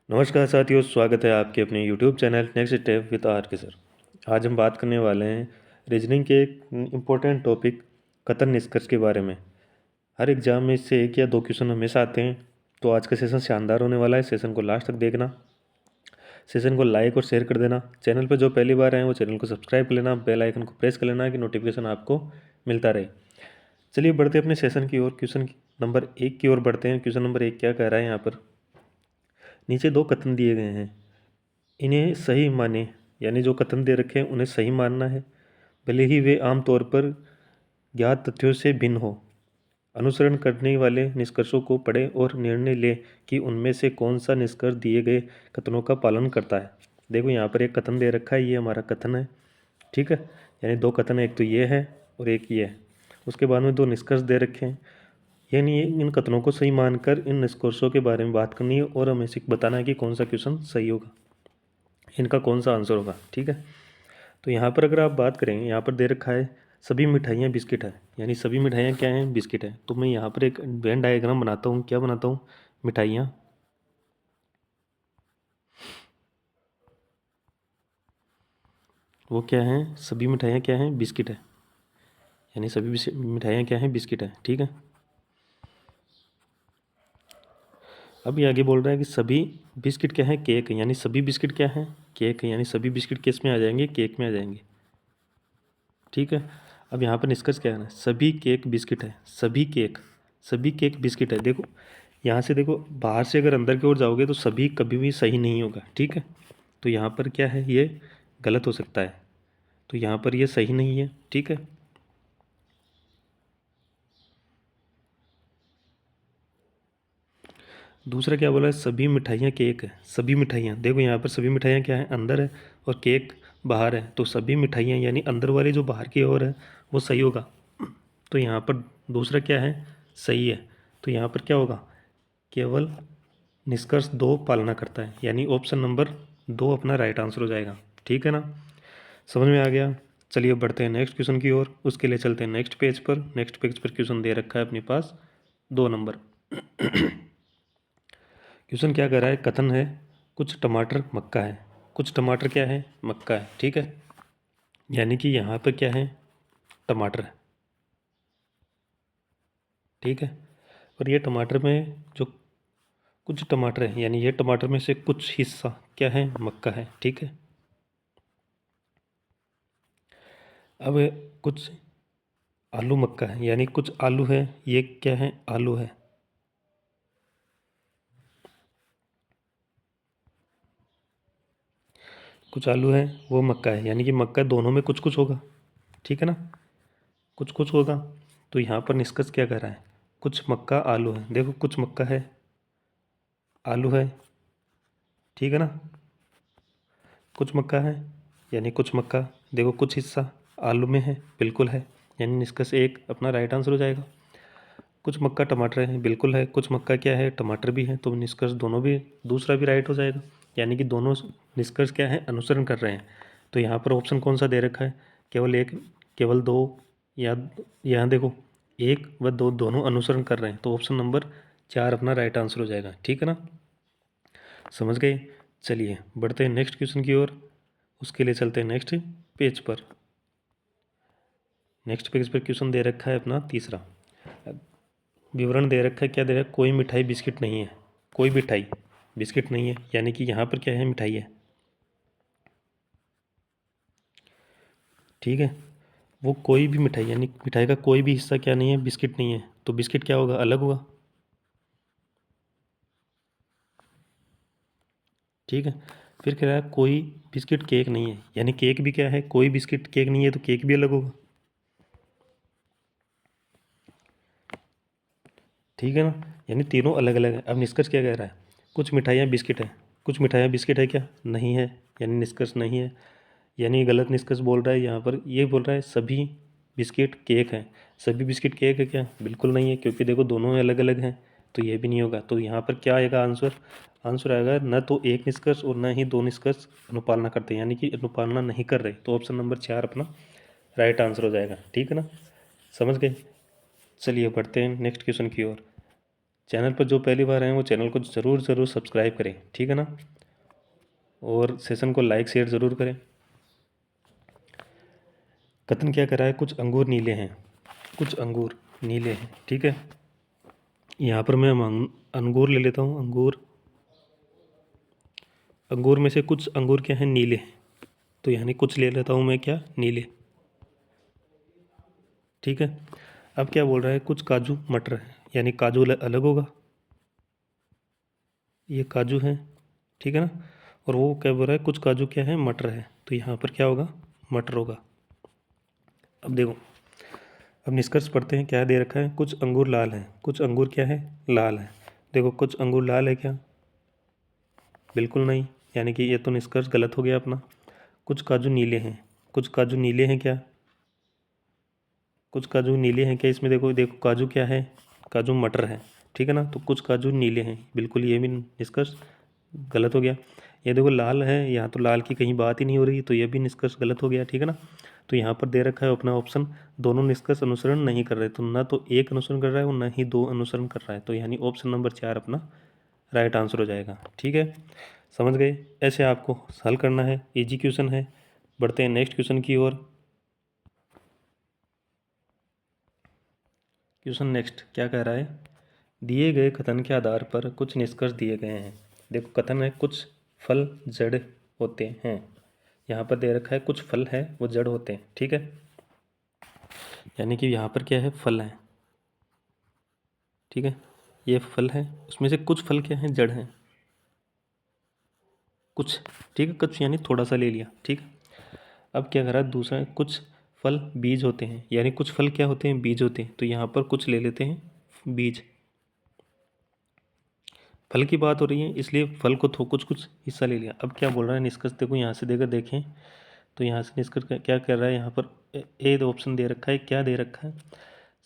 नमस्कार साथियों, स्वागत है आपके अपने YouTube channel next step with R K sir. आज हम बात करने वाले हैं रीजनिंग के एक इम्पोर्टेंट टॉपिक कथन निष्कर्ष के बारे में। हर एग्जाम में इससे एक या दो क्वेश्चन हमेशा आते हैं, तो आज का सेशन शानदार होने वाला है। सेशन को लास्ट तक देखना, सेशन को लाइक और शेयर कर देना। चैनल पर जो पहली बार आए वो चैनल को सब्सक्राइब कर लेना, बेल आइकन को प्रेस कर लेना कि नोटिफिकेशन आपको मिलता रहे। चलिए बढ़ते अपने सेशन की ओर। क्वेश्चन नंबर 1 की ओर बढ़ते हैं। क्वेश्चन नंबर 1 क्या कह रहा है यहाँ पर? नीचे दो कथन दिए गए हैं, इन्हें सही माने, यानी जो कथन दे रखे हैं उन्हें सही मानना है, भले ही वे आमतौर पर ज्ञात तथ्यों से भिन्न हो। अनुसरण करने वाले निष्कर्षों को पढ़ें और निर्णय लें कि उनमें से कौन सा निष्कर्ष दिए गए कथनों का पालन करता है। देखो यहाँ पर एक कथन दे रखा है, ये हमारा कथन है, ठीक है। यानी दो कथन है, एक तो ये है और एक ये है। उसके बाद में दो निष्कर्ष दे रखे हैं, यानी इन कथनों को सही मानकर इन निष्कर्षों के बारे में बात करनी है और हमें बताना है कि कौन सा क्वेश्चन सही होगा, इनका कौन सा आंसर होगा, ठीक है। तो यहाँ पर अगर आप बात करें, यहाँ पर दे रखा है सभी मिठाइयाँ बिस्किट है, यानी सभी मिठाइयाँ क्या हैं? बिस्किट है। तो मैं यहाँ पर एक वेन डायग्राम बनाता हूँ। क्या बनाता हूँ? मिठाइयाँ, वो क्या हैं? सभी मिठाइयाँ क्या हैं? बिस्किट है, यानी सभी मिठाइयाँ क्या हैं? बिस्किट है, ठीक है। अब ये आगे बोल रहा है कि सभी बिस्किट क्या है? केक है, यानी सभी बिस्किट क्या है? केक है, यानी सभी बिस्किट किस में आ जाएंगे? केक में आ जाएंगे, ठीक है। अब यहाँ पर निष्कर्ष क्या है? सभी केक बिस्किट है, सभी केक बिस्किट है। देखो यहाँ से, देखो बाहर से अगर अंदर की ओर जाओगे तो सभी कभी भी सही नहीं होगा, ठीक है। तो यहाँ पर क्या है? ये गलत हो सकता है, तो यहाँ पर ये सही नहीं है, ठीक है। दूसरा क्या बोला है? सभी मिठाइयाँ केक है, सभी मिठाइयाँ। देखो यहाँ पर सभी मिठाइयाँ क्या है? अंदर है, और केक बाहर है। तो सभी मिठाइयाँ यानी अंदर वाली जो बाहर की ओर है वो सही होगा। तो यहाँ पर दूसरा क्या है? सही है। तो यहाँ पर क्या होगा? केवल निष्कर्ष 2 पालना करता है, यानी ऑप्शन नंबर 2 अपना राइट आंसर हो जाएगा, ठीक है ना। समझ में आ गया? चलिए बढ़ते हैं नेक्स्ट क्वेश्चन की ओर। उसके लिए चलते हैं नेक्स्ट पेज पर। नेक्स्ट पेज पर क्वेश्चन दे रखा है अपने पास 2 नंबर। क्वेश्चन क्या कर रहा है? कथन है कुछ टमाटर मक्का है। कुछ टमाटर क्या है? मक्का है, ठीक है। यानी कि यहाँ पर क्या है? टमाटर है, ठीक है। और ये टमाटर में जो कुछ टमाटर है, यानी ये टमाटर में से कुछ हिस्सा क्या है? मक्का है, ठीक है। अब कुछ आलू मक्का है, यानी कुछ आलू है, ये क्या है? आलू है, कुछ आलू है वो मक्का है, यानी कि मक्का दोनों में कुछ कुछ होगा, ठीक है ना, कुछ कुछ होगा। तो यहाँ पर निष्कर्ष क्या कर रहा है? कुछ मक्का आलू है। देखो कुछ मक्का है, आलू है, ठीक है ना। कुछ मक्का है, यानी कुछ मक्का, देखो कुछ हिस्सा आलू में है, बिल्कुल है, यानी निष्कर्ष 1 अपना राइट आंसर हो जाएगा। कुछ मक्का टमाटर है, बिल्कुल है। कुछ मक्का क्या है? टमाटर भी है। तो निष्कर्ष दोनों भी, दूसरा भी राइट हो जाएगा, यानी कि दोनों निष्कर्ष क्या है? अनुसरण कर रहे हैं। तो यहाँ पर ऑप्शन कौन सा दे रखा है? केवल एक, केवल दो, या यहाँ देखो 1 व 2 दोनों अनुसरण कर रहे हैं। तो ऑप्शन नंबर 4 अपना राइट आंसर हो जाएगा, ठीक है ना। समझ गए? चलिए बढ़ते हैं नेक्स्ट क्वेश्चन की ओर। उसके लिए चलते हैं नेक्स्ट पेज पर। नेक्स्ट पेज पर क्वेश्चन दे रखा है अपना तीसरा। विवरण दे रखा है, क्या दे रखा है? कोई मिठाई बिस्किट नहीं है। कोई मिठाई बिस्किट नहीं है, यानी कि यहाँ पर क्या है? मिठाई है, ठीक है। वो कोई भी मिठाई, यानी मिठाई का कोई भी हिस्सा क्या नहीं है? बिस्किट नहीं है। तो बिस्किट क्या होगा? अलग होगा, ठीक है। फिर कह रहा है कोई बिस्किट केक नहीं है, यानी केक भी क्या है? कोई बिस्किट केक नहीं है, तो केक भी अलग होगा, ठीक है ना। यानी तीनों अलग अलग है। अब निष्कर्ष क्या कह रहा है? कुछ मिठाइयाँ बिस्किट है। कुछ मिठाइयाँ बिस्किट है क्या? नहीं है, यानी निष्कर्ष नहीं है, यानी गलत निष्कर्ष बोल रहा है। यहाँ पर ये बोल रहा है सभी बिस्किट केक हैं। सभी बिस्किट केक है क्या? बिल्कुल नहीं है, क्योंकि देखो दोनों अलग अलग हैं, तो ये भी नहीं होगा। तो यहाँ पर क्या आएगा आंसर? आंसर आएगा न तो एक निष्कर्ष और न ही दो निष्कर्ष अनुपालना करते हैं, यानी कि अनुपालना नहीं कर रहे। तो ऑप्शन नंबर 4 अपना राइट आंसर हो जाएगा, ठीक है ना। समझ गए? चलिए बढ़ते हैं नेक्स्ट क्वेश्चन की ओर। चैनल पर जो पहली बार आए हैं वो चैनल को ज़रूर सब्सक्राइब करें, ठीक है ना, और सेशन को लाइक शेयर ज़रूर करें। कथन क्या कर रहा है, कुछ अंगूर नीले हैं, कुछ अंगूर नीले हैं, ठीक है। यहाँ पर मैं अंगूर ले लेता हूँ, अंगूर में से कुछ अंगूर क्या है, नीले, तो यानी कुछ ले लेता हूँ मैं क्या, नीले, ठीक है। अब क्या बोल रहा है, कुछ काजू मटर है, यानी काजू अलग होगा, ये काजू है, ठीक है ना, और वो क्या बोल रहा है, कुछ काजू क्या है, मटर है, तो यहाँ पर क्या होगा, मटर होगा। अब देखो, अब निष्कर्ष पढ़ते हैं, क्या दे रखा है, कुछ अंगूर लाल हैं, कुछ अंगूर क्या है, लाल है। देखो कुछ अंगूर लाल है क्या, बिल्कुल नहीं, यानी कि ये तो निष्कर्ष गलत हो गया अपना। कुछ काजू नीले हैं, कुछ काजू नीले हैं क्या, कुछ काजू नीले हैं क्या, इसमें देखो देखो काजू क्या है, काजू मटर है, ठीक है ना, तो कुछ काजू नीले हैं, बिल्कुल ये भी निष्कर्ष गलत हो गया। ये देखो लाल है, यहाँ तो लाल की कहीं बात ही नहीं हो रही, तो ये भी निष्कर्ष गलत हो गया, ठीक है ना। तो यहाँ पर दे रखा है अपना ऑप्शन, दोनों निष्कर्ष अनुसरण नहीं कर रहे, तो ना तो एक अनुसरण कर रहा है और ना ही दो अनुसरण कर रहा है, तो यानी ऑप्शन नंबर 4 अपना राइट आंसर हो जाएगा, ठीक है। समझ गए, ऐसे आपको हल करना है, इजी क्वेश्चन है। बढ़ते हैं नेक्स्ट क्वेश्चन की ओर। क्वेश्चन नेक्स्ट क्या कह रहा है, दिए गए कथन के आधार पर कुछ निष्कर्ष दिए गए हैं। देखो कथन है, कुछ फल जड़ होते हैं, यहाँ पर दे रखा है कुछ फल है वो जड़ होते हैं, ठीक है, यानी कि यहाँ पर क्या है, फल है, ठीक है, ये फल है, उसमें से कुछ फल क्या है, जड़ हैं, कुछ, ठीक है, कुछ यानी थोड़ा सा ले लिया, ठीक है। अब क्या करा दूसरा, कुछ फल बीज होते हैं, यानी कुछ फल क्या होते हैं, बीज होते हैं, तो यहाँ पर कुछ ले लेते हैं बीज, फल की बात हो रही है इसलिए फल को कुछ कुछ हिस्सा ले लिया। अब क्या बोल रहा है निष्कर्ष, देखो यहाँ से देकर देखें, तो यहाँ से निष्कर्ष क्या कर रहा है, यहाँ पर ए ऑप्शन दे रखा है, क्या दे रखा है,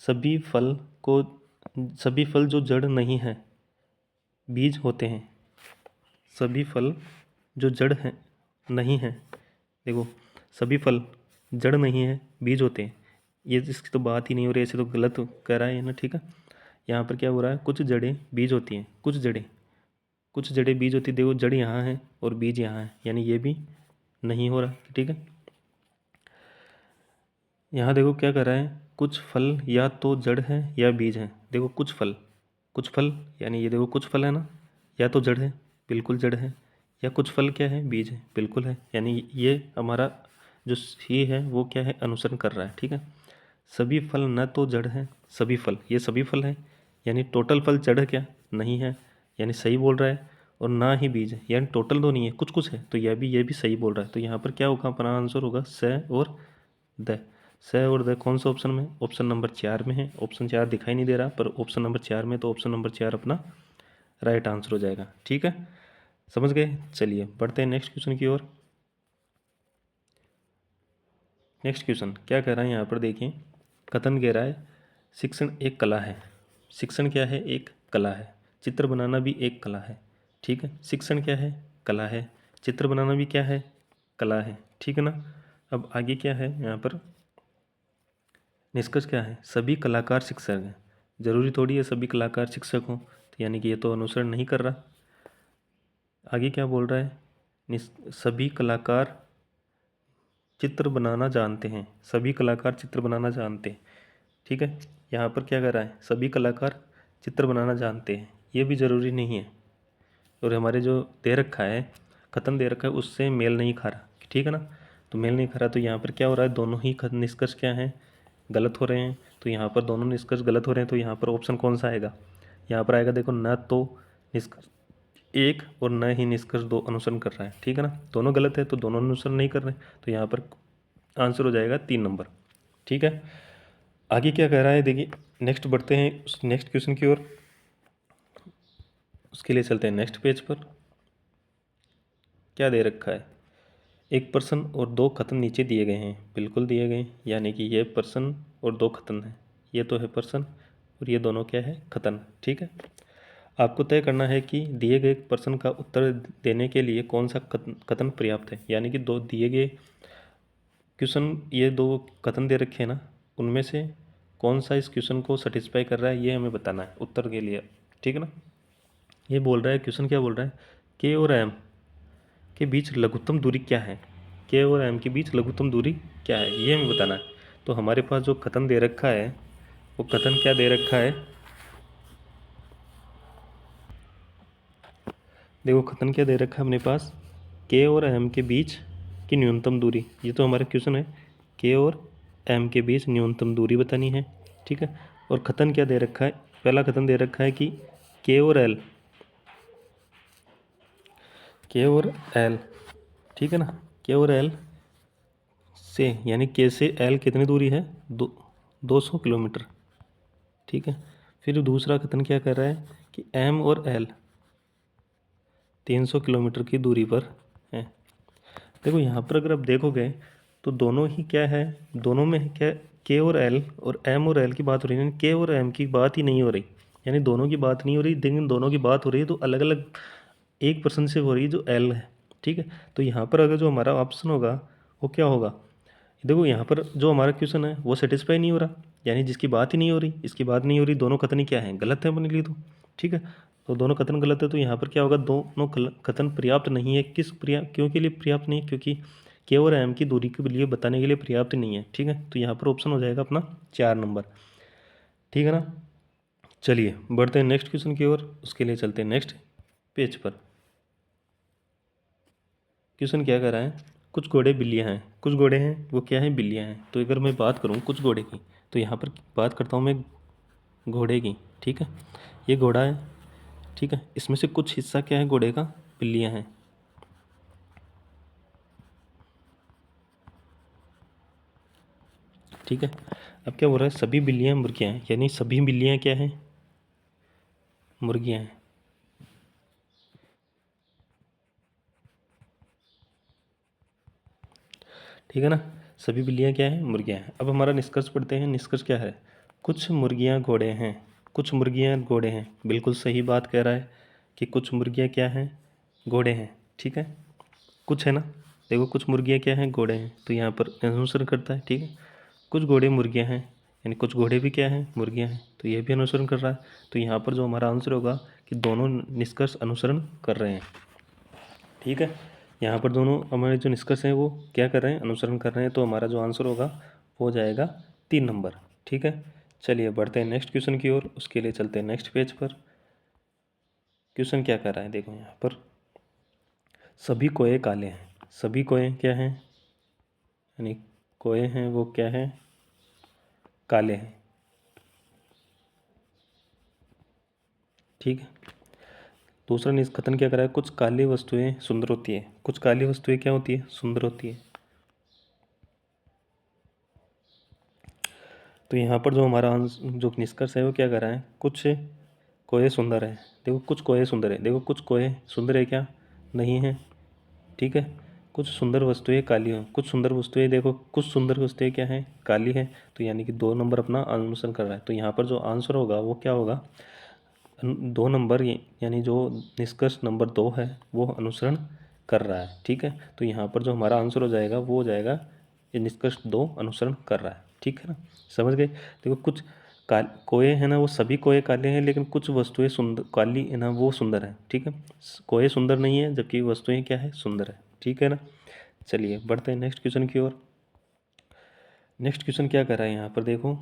सभी फल को, सभी फल जो जड़ नहीं है बीज होते हैं, सभी फल जो जड़ हैं नहीं हैं, देखो सभी फल जड़ नहीं है बीज होते हैं, ये इसकी तो बात ही नहीं हो रही, ऐसे तो गलत कह रहा है ना, ठीक है। यहाँ पर क्या हो रहा है, कुछ जड़ें बीज होती हैं, कुछ जड़ें बीज होती, देखो जड़ यहाँ है और बीज यहाँ है, यानी ये भी नहीं हो रहा, ठीक है। यहाँ देखो क्या कर रहा है, कुछ फल या तो जड़ है या बीज है, देखो कुछ फल यानी ये देखो कुछ फल है ना, या तो जड़ है, बिल्कुल जड़ है, या कुछ फल क्या है, बीज है, बिल्कुल है, यानी ये हमारा जो सी है वो क्या है, अनुसरण कर रहा है, ठीक है। सभी फल न तो जड़ है, सभी फल, ये सभी फल है, यानी टोटल फल जड़ क्या नहीं है, यानी सही बोल रहा है, और ना ही बीज है, यानी टोटल तो नहीं है, कुछ कुछ है, तो ये भी सही बोल रहा है, तो यहाँ पर क्या होगा, अपना आंसर होगा स और द। स और द कौन सा ऑप्शन में, ऑप्शन नंबर 4 में है, ऑप्शन 4 दिखाई नहीं दे रहा पर ऑप्शन नंबर 4 में, तो ऑप्शन नंबर 4 अपना राइट आंसर हो जाएगा, ठीक है। समझ गए, चलिए बढ़ते हैं नेक्स्ट क्वेश्चन की ओर। नेक्स्ट क्वेश्चन क्या कह रहा है, यहाँ पर देखिए, कथन कह रहा है, शिक्षण एक कला है, शिक्षण क्या है, एक कला है, चित्र बनाना भी एक कला है, ठीक है, शिक्षण क्या है, कला है, चित्र बनाना भी क्या है, कला है, ठीक है ना। अब आगे क्या है, यहाँ पर निष्कर्ष क्या है, सभी कलाकार शिक्षक हैं, जरूरी थोड़ी है सभी कलाकार शिक्षक हों, तो यानी कि ये तो अनुसरण नहीं कर रहा। आगे क्या बोल रहा है, सभी कलाकार चित्र बनाना जानते हैं, सभी कलाकार चित्र बनाना जानते हैं, ठीक है। यहाँ पर क्या कर रहा है, सभी कलाकार चित्र बनाना जानते हैं, ये भी ज़रूरी नहीं है, और हमारे जो दे रखा है, कथन दे रखा है उससे मेल नहीं खा रहा, ठीक है ना, तो मेल नहीं खा रहा, तो यहाँ पर क्या हो रहा है, दोनों ही निष्कर्ष क्या हैं, गलत हो रहे हैं, तो यहाँ पर दोनों निष्कर्ष गलत हो रहे हैं, तो यहाँ पर ऑप्शन कौन सा आएगा, यहाँ पर आएगा देखो, न तो निष्कर्ष एक और न ही निष्कर्ष दो अनुसरण कर रहा है, ठीक है ना, दोनों गलत है तो दोनों अनुसरण नहीं कर रहे, तो यहाँ पर आंसर हो जाएगा 3 नंबर, ठीक है। आगे क्या कह रहा है, देखिए नेक्स्ट बढ़ते हैं उस नेक्स्ट क्वेश्चन की ओर, उसके लिए चलते हैं नेक्स्ट पेज पर। क्या दे रखा है, एक पर्सन और दो कथन नीचे दिए गए हैं, बिल्कुल दिए गए, यानी कि ये पर्सन और दो कथन है, ये तो है पर्सन और ये दोनों क्या है, कथन, ठीक है। आपको तय करना है कि दिए गए प्रश्न का उत्तर देने के लिए कौन सा कथन पर्याप्त है, यानी कि दो दिए गए क्वेश्चन, ये दो कथन दे रखे हैं ना, उनमें से कौन सा इस क्वेश्चन को सेटिस्फाई कर रहा है, ये हमें बताना है उत्तर के लिए। ठीक है ना। ये बोल रहा है, क्वेश्चन क्या बोल रहा है, के और एम के बीच लघुत्तम दूरी क्या है। के और एम के बीच लघुत्तम दूरी क्या है, ये हमें बताना है। तो हमारे पास जो कथन दे रखा है, वो कथन क्या दे रखा है, देखो कथन क्या दे रखा है अपने पास, के और एम के बीच की न्यूनतम दूरी। ये तो हमारा क्वेश्चन है, के और एम के बीच न्यूनतम दूरी बतानी है। ठीक है। और कथन क्या दे रखा है, पहला कथन दे रखा है कि के और एल, के और एल, ठीक है ना, के और एल से, यानी के से एल कितनी दूरी है, 200 किलोमीटर। ठीक है। फिर दूसरा कथन क्या कर रहा है कि एम और एल 300 किलोमीटर की दूरी पर है। देखो यहाँ पर अगर आप देखोगे तो दोनों ही क्या है, दोनों में क्या, के और एल और एम और एल की बात हो रही है, के और एम की बात ही नहीं हो रही, यानी दोनों की बात नहीं हो रही, लेकिन दोनों की बात हो रही है तो अलग अलग एक पर्सन से हो रही है जो एल है। ठीक है। तो यहाँ पर अगर जो हमारा ऑप्शन होगा वो क्या होगा, देखो यहाँ पर जो हमारा क्वेश्चन है वो सेटिस्फाई नहीं हो रहा, यानी जिसकी बात ही नहीं हो रही, इसकी बात नहीं हो रही, दोनों कथन ही क्या है, गलत है अपने लिए तो। ठीक है। तो दोनों कथन गलत है, तो यहाँ पर क्या होगा, दोनों कथन पर्याप्त नहीं है। क्यों के लिए पर्याप्त नहीं है, क्योंकि के और एम की दूरी के लिए बताने के लिए पर्याप्त नहीं है। ठीक है। तो यहाँ पर ऑप्शन हो जाएगा अपना 4 नंबर। ठीक है ना। चलिए बढ़ते हैं नेक्स्ट क्वेश्चन की ओर, उसके लिए चलते हैं नेक्स्ट पेज पर। क्वेश्चन क्या कर रहा है, कुछ घोड़े बिल्लियाँ हैं, कुछ घोड़े हैं वो क्या है, बिल्लियाँ हैं। तो अगर मैं बात करूँ कुछ घोड़े की, तो यहाँ पर बात करता हूँ मैं घोड़े की। ठीक है। ये घोड़ा है, ठीक है, इसमें से कुछ हिस्सा क्या है घोड़े का, बिल्लियाँ हैं। ठीक है। अब क्या हो रहा है, सभी बिल्लियाँ मुर्गियाँ हैं, यानी सभी बिल्लियाँ क्या हैं, मुर्गियाँ हैं। ठीक है ना, सभी बिल्लियाँ क्या हैं, मुर्गियाँ हैं। अब हमारा निष्कर्ष पढ़ते हैं, निष्कर्ष क्या है, कुछ मुर्गियाँ घोड़े हैं, कुछ मुर्गियाँ घोड़े हैं। बिल्कुल सही बात कह रहा है कि कुछ मुर्गियाँ क्या हैं, घोड़े हैं। ठीक है। कुछ है ना, देखो कुछ मुर्गियाँ क्या हैं, घोड़े हैं, तो यहाँ पर अनुसरण करता है। ठीक है। कुछ घोड़े मुर्गियाँ हैं, यानी कुछ घोड़े भी क्या हैं, मुर्गियाँ हैं, तो ये भी अनुसरण कर रहा है। तो यहाँ पर जो हमारा आंसर होगा कि दोनों निष्कर्ष अनुसरण कर रहे हैं। ठीक है। यहाँ पर दोनों हमारे जो निष्कर्ष हैं वो क्या कर रहे हैं, अनुसरण कर रहे हैं। तो हमारा जो आंसर होगा वो हो जाएगा 3 नंबर। ठीक है। चलिए बढ़ते हैं नेक्स्ट क्वेश्चन की ओर, उसके लिए चलते हैं नेक्स्ट पेज पर। क्वेश्चन क्या कर रहा है, देखो यहाँ पर, सभी कोए काले हैं, सभी कोए क्या हैं, यानी कोए हैं वो क्या है, काले हैं। ठीक है। दूसरा कथन क्या कर रहा है, कुछ काली वस्तुएं सुंदर होती है, कुछ काली वस्तुएं क्या होती है, सुंदर होती है। तो यहाँ पर जो हमारा जो निष्कर्ष है वो क्या कर रहा है, कुछ कोए सुंदर है, देखो कुछ कोए सुंदर है, देखो कुछ कोए सुंदर है क्या, नहीं है। ठीक है। कुछ सुंदर वस्तुएं काली हैं, कुछ सुंदर वस्तुएं, देखो कुछ सुंदर वस्तुएं क्या हैं, काली हैं। तो यानी कि 2 नंबर अपना अनुसरण कर रहा है। तो यहाँ पर जो आंसर होगा वो क्या होगा, 2 नंबर, यानी जो निष्कर्ष नंबर 2 है वो अनुसरण कर रहा है। ठीक है। तो यहाँ पर जो हमारा आंसर हो जाएगा वो हो जाएगा, ये निष्कर्ष 2 अनुसरण कर रहा है। ठीक है ना, समझ गए। देखो कुछ कोए हैं ना, वो सभी कोए काले हैं, लेकिन कुछ वस्तुएं सुंदर काली है ना, वो सुंदर है। ठीक है। कोए सुंदर नहीं है, जबकि वस्तुएं क्या है, सुंदर है। ठीक है ना। चलिए बढ़ते हैं नेक्स्ट क्वेश्चन की ओर। नेक्स्ट क्वेश्चन क्या कर रहा है यहाँ पर, देखो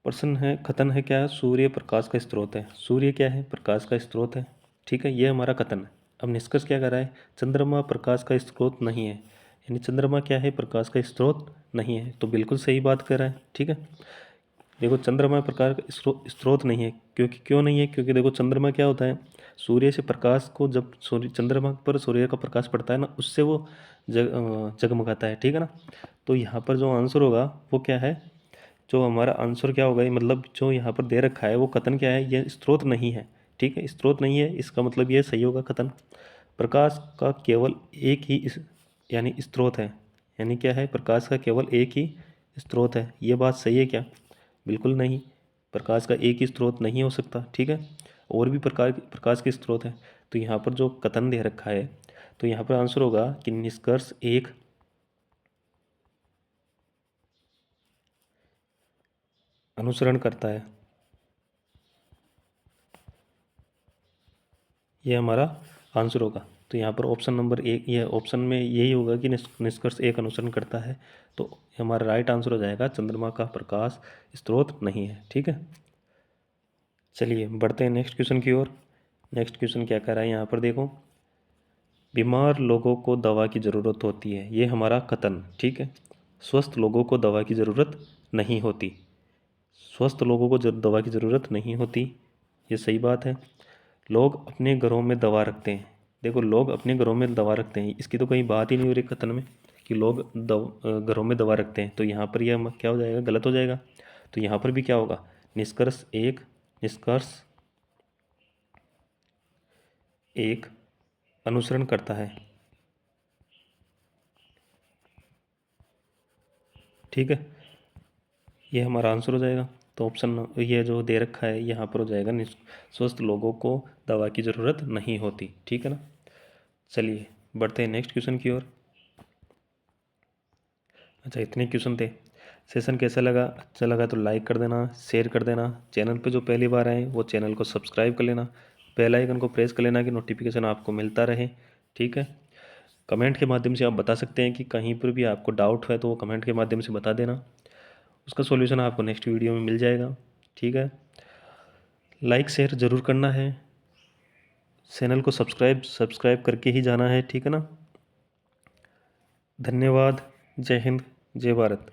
प्रश्न है, कथन है क्या, सूर्य प्रकाश का स्रोत है, सूर्य क्या है, प्रकाश का स्रोत है। ठीक है, ये हमारा कथन है। अब निष्कर्ष क्या कर रहा है, चंद्रमा प्रकाश का स्रोत नहीं है, यानी चंद्रमा क्या है, प्रकाश का स्रोत नहीं है। तो बिल्कुल सही बात कर रहा है। ठीक है। देखो चंद्रमा प्रकाश का स्रोत नहीं है, क्योंकि क्यों नहीं है, क्योंकि देखो चंद्रमा क्या होता है, सूर्य से प्रकाश को, जब सूर्य चंद्रमा पर सूर्य का प्रकाश पड़ता है ना, उससे वो जगमगाता है। ठीक है ना। तो यहाँ पर जो आंसर होगा वो क्या है, जो हमारा आंसर क्या होगा, मतलब जो यहाँ पर दे रखा है वो कथन क्या है, ये स्रोत नहीं है। ठीक है, स्रोत नहीं है, इसका मतलब ये सही होगा कथन। प्रकाश का केवल एक ही यानी स्रोत है, यानी क्या है, प्रकाश का केवल एक ही स्रोत है। ये बात सही है क्या, बिल्कुल नहीं, प्रकाश का एक ही स्रोत नहीं हो सकता। ठीक है, और भी प्रकाश के स्रोत है। तो यहाँ पर जो कथन दे रखा है, तो यहाँ पर आंसर होगा कि निष्कर्ष 1 अनुसरण करता है। ये हमारा आंसर होगा। तो यहाँ पर ऑप्शन नंबर एक, ये ऑप्शन में यही होगा कि निष्कर्ष एक अनुसरण करता है। तो हमारा राइट आंसर हो जाएगा चंद्रमा का प्रकाश स्रोत नहीं है। ठीक है, चलिए बढ़ते हैं नेक्स्ट क्वेश्चन की ओर। नेक्स्ट क्वेश्चन क्या कह रहा है यहाँ पर देखो, बीमार लोगों को दवा की ज़रूरत होती है, ये हमारा कथन ठीक है। स्वस्थ लोगों को दवा की ज़रूरत नहीं होती, स्वस्थ लोगों को दवा की ज़रूरत नहीं होती, ये सही बात है। लोग अपने घरों में दवा रखते हैं, देखो लोग अपने घरों में दवा रखते हैं, इसकी तो कहीं बात ही नहीं हो रही कथन में कि लोग घरों में दवा रखते हैं। तो यहाँ पर यह क्या हो जाएगा, गलत हो जाएगा। तो यहाँ पर भी क्या होगा, निष्कर्ष एक, निष्कर्ष एक अनुसरण करता है। ठीक है, ये हमारा आंसर हो जाएगा। तो ऑप्शन ये जो दे रखा है यहाँ पर हो जाएगा, स्वस्थ लोगों को दवा की ज़रूरत नहीं होती। ठीक है ना, चलिए बढ़ते हैं नेक्स्ट क्वेश्चन की ओर। अच्छा, इतने क्वेश्चन थे। सेशन कैसा लगा, अच्छा लगा तो लाइक कर देना, शेयर कर देना। चैनल पे जो पहली बार आए वो चैनल को सब्सक्राइब कर लेना, बेल आइकन को प्रेस कर लेना कि नोटिफिकेशन आपको मिलता रहे। ठीक है, कमेंट के माध्यम से आप बता सकते हैं कि कहीं पर भी आपको डाउट है तो वो कमेंट के माध्यम से बता देना, उसका सॉल्यूशन आपको नेक्स्ट वीडियो में मिल जाएगा। ठीक है, लाइक शेयर ज़रूर करना है, चैनल को सब्सक्राइब करके ही जाना है। ठीक है ना, धन्यवाद, जय हिंद, जय भारत।